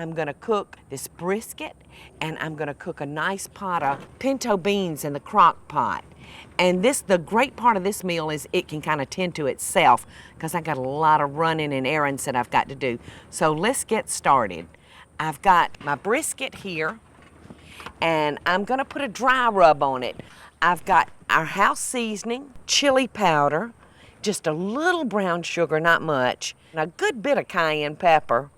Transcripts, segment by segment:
I'm gonna cook this brisket, and I'm gonna cook a nice pot of pinto beans in the crock pot. And the great part of this meal is it can kind of tend to itself because I got a lot of running and errands that I've got to do. So let's get started. I've got my brisket here, and I'm gonna put a dry rub on it. I've got our house seasoning, chili powder, just a little brown sugar, not much, and a good bit of cayenne pepper,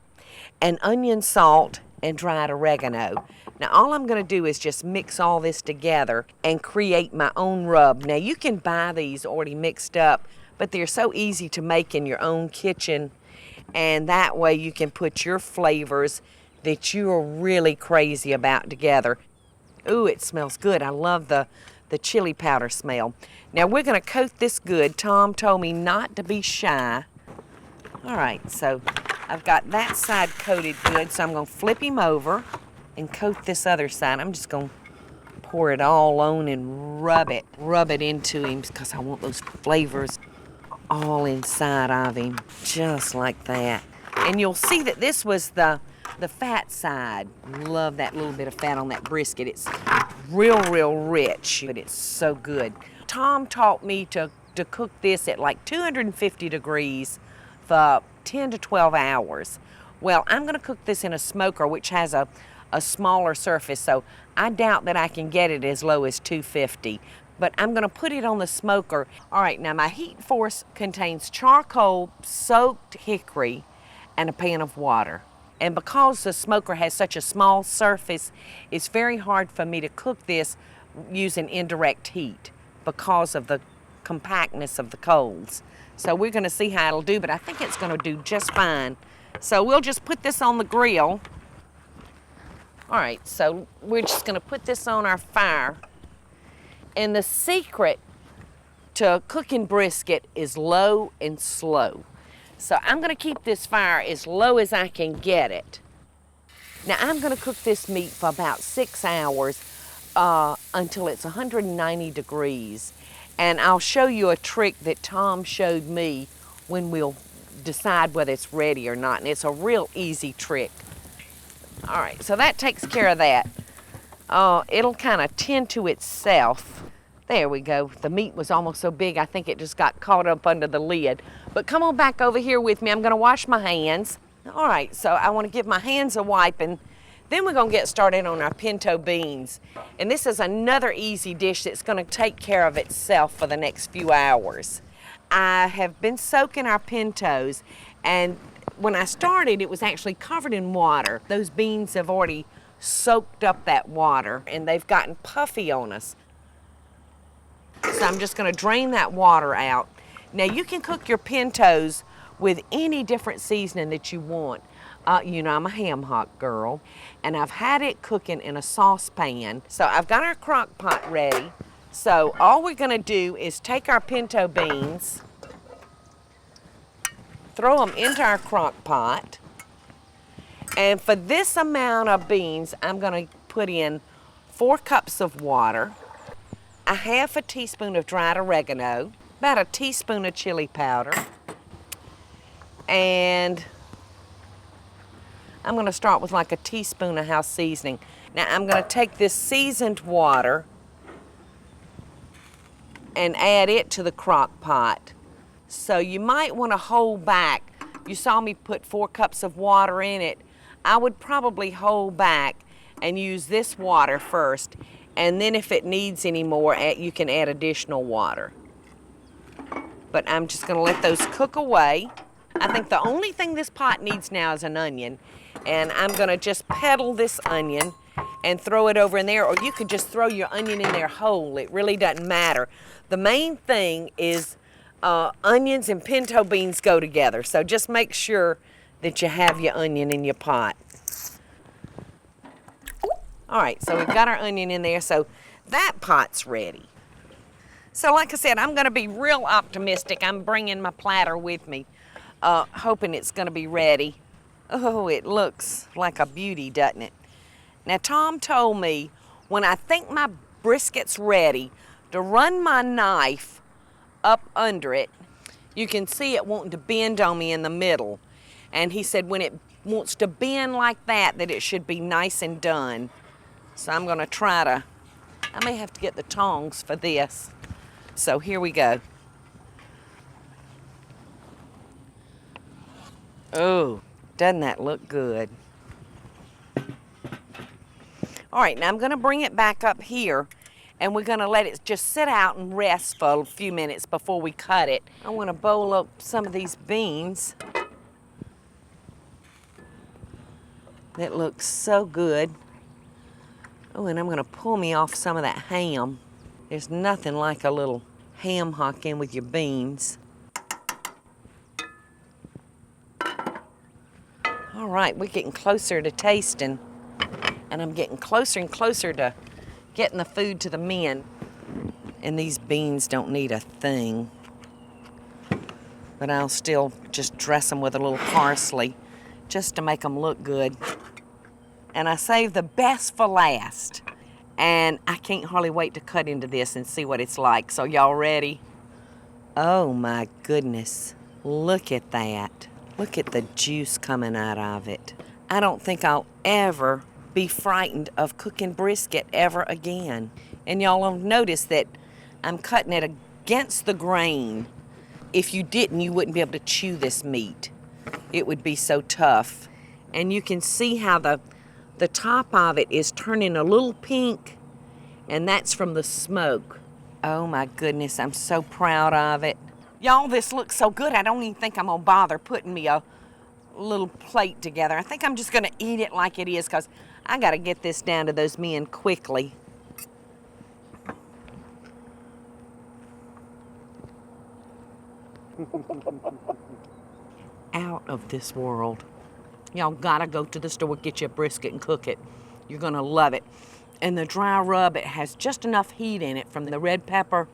and onion salt and dried oregano. Now all I'm going to do is just mix all this together and create my own rub. Now you can buy these already mixed up, but they're so easy to make in your own kitchen, and that way you can put your flavors that you are really crazy about together. Ooh, it smells good. I love the chili powder smell. Now we're going to coat this good. Tom told me not to be shy. All right, so I've got that side coated good, so I'm going to flip him over and coat this other side. I'm just going to pour it all on and rub it into him because I want those flavors all inside of him, just like that. And you'll see that this was the fat side. Love that little bit of fat on that brisket. It's real rich, but it's so good. Tom taught me to cook this at like 250 degrees for 10 to 12 hours. Well, I'm gonna cook this in a smoker, which has a smaller surface, so I doubt that I can get it as low as 250, but I'm gonna put it on the smoker. All right, now my heat force contains charcoal, soaked hickory, and a pan of water. And because the smoker has such a small surface, it's very hard for me to cook this using indirect heat because of the compactness of the coals. So we're gonna see how it'll do, but I think it's gonna do just fine. So we'll just put this on the grill. All right, so we're just gonna put this on our fire. And the secret to cooking brisket is low and slow. So I'm gonna keep this fire as low as I can get it. Now I'm gonna cook this meat for about 6 hours until it's 190 degrees. And I'll show you a trick that Tom showed me when we'll decide whether it's ready or not. And it's a real easy trick. All right, so that takes care of that. It'll kind of tend to itself. There we go. The meat was almost so big, I think it just got caught up under the lid. But come on back over here with me. I'm gonna wash my hands. All right, so I wanna give my hands a wipe, and then we're gonna get started on our pinto beans. And this is another easy dish that's gonna take care of itself for the next few hours. I have been soaking our pintos, and when I started, it was actually covered in water. Those beans have already soaked up that water, and they've gotten puffy on us. So I'm just gonna drain that water out. Now you can cook your pintos with any different seasoning that you want. You know, I'm a ham hock girl, and I've had it cooking in a saucepan. So I've got our crock pot ready. So all we're gonna do is take our pinto beans, throw them into our crock pot, and for this amount of beans, I'm gonna put in 4 cups of water, a half a teaspoon of dried oregano, about a teaspoon of chili powder, and I'm gonna start with like a teaspoon of house seasoning. Now I'm gonna take this seasoned water and add it to the crock pot. So you might wanna hold back. You saw me put 4 cups of water in it. I would probably hold back and use this water first, and then if it needs any more, you can add additional water. But I'm just gonna let those cook away. I think the only thing this pot needs now is an onion, and I'm gonna just peddle this onion and throw it over in there, or you could just throw your onion in there whole. It really doesn't matter. The main thing is onions and pinto beans go together, so just make sure that you have your onion in your pot. All right, so we've got our onion in there, so that pot's ready. So like I said, I'm gonna be real optimistic. I'm bringing my platter with me, hoping it's gonna be ready. Oh, it looks like a beauty, doesn't it? Now, Tom told me when I think my brisket's ready to run my knife up under it. You can see it wanting to bend on me in the middle. And he said when it wants to bend like that it should be nice and done. So I'm gonna try to, I may have to get the tongs for this. So here we go. Oh, doesn't that look good? All right, now I'm gonna bring it back up here and we're gonna let it just sit out and rest for a few minutes before we cut it. I wanna bowl up some of these beans. That looks so good. Oh, and I'm gonna pull me off some of that ham. There's nothing like a little ham hock in with your beans. All right, we're getting closer to tasting, and I'm getting closer and closer to getting the food to the men. And these beans don't need a thing, but I'll still just dress them with a little parsley just to make them look good. And I saved the best for last. And I can't hardly wait to cut into this and see what it's like. So y'all ready? Oh my goodness, look at that. Look at the juice coming out of it. I don't think I'll ever be frightened of cooking brisket ever again. And y'all will notice that I'm cutting it against the grain. If you didn't, you wouldn't be able to chew this meat. It would be so tough. And you can see how the top of it is turning a little pink, and that's from the smoke. Oh my goodness, I'm so proud of it. Y'all, this looks so good, I don't even think I'm gonna bother putting me a little plate together. I think I'm just gonna eat it like it is, because I gotta get this down to those men quickly. Out of this world. Y'all gotta go to the store, get you a brisket and cook it. You're gonna love it. And the dry rub, it has just enough heat in it from the red pepper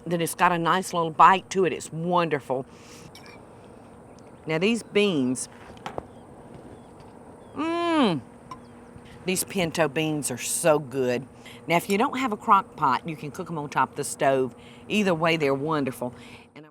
that it's got a nice little bite to it. It's wonderful. Now these beans, these pinto beans are so good. Now if you don't have a crock pot, you can cook them on top of the stove. Either way, they're wonderful. And